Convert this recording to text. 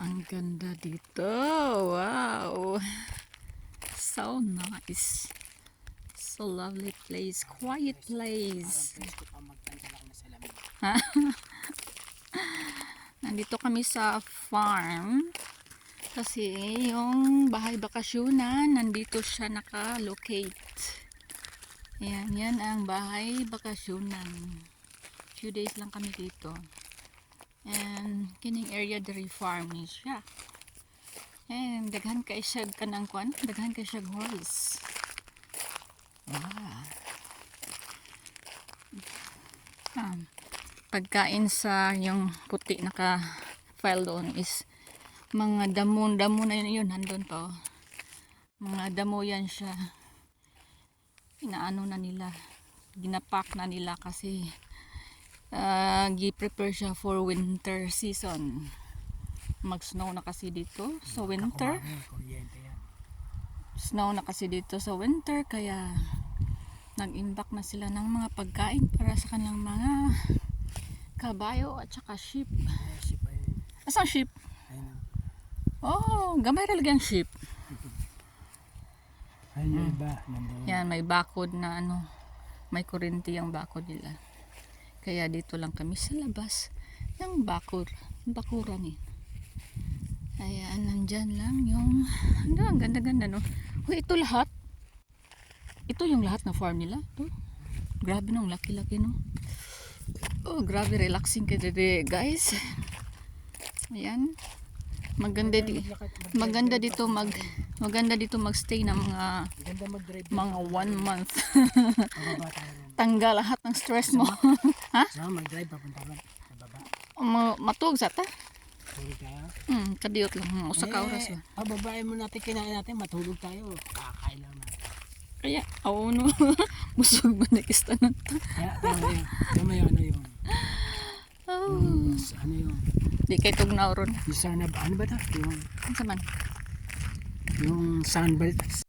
Ang ganda dito. Wow. So nice. So lovely place. Quiet place. Ha? Nandito kami sa farm. Kasi yung bahay bakasyonan, nandito siya naka-locate. Ayan, yan ang bahay bakasyonan. Few days lang kami dito. And kining area diri farm ni siya. And daghan kay siya kanang kwan, daghan kay siya horse. Pagkain sa yung puti naka file doon is mga damo na yun nandun to. Mga damo yan siya. Inaano na nila, ginapak na nila kasi gi-prepare siya for winter season. Mag-snow na kasi dito sa winter. Snow na kasi dito sa winter kaya nag-imbak na sila ng mga pagkain para sa kanilang mga kabayo at saka sheep. Asang sheep? Oh, gamay talaga ang sheep. Yan, may bakod na ano, may kuryente ang bakod nila. Kaya dito lang kami sa labas ng bakuran eh. Ayan, nandyan lang yung ang ganda-ganda no. Uy, ito lahat. Ito yung lahat na farm nila. Ito. Grabe nung laki-laki no. Oh, grabe relaxing kayo guys. Ayan. Maganda dito magstay ng mga 1 month. Tanggal lahat ng stress mo. Ha? Mag-drive papunta lang sa baba. Matug sa ta? Kadiyot lang. Usa ka oras ba? Babae mo natin, kinain natin, matulog tayo. Kakain lang natin. Kaya, no. Busog ba na kistanan to? Kaya, tama yun, ano yun? Ano yun? Di kay tugnaw ron. Yung sana, ano ba ito? Ano man? Yung sunbelt.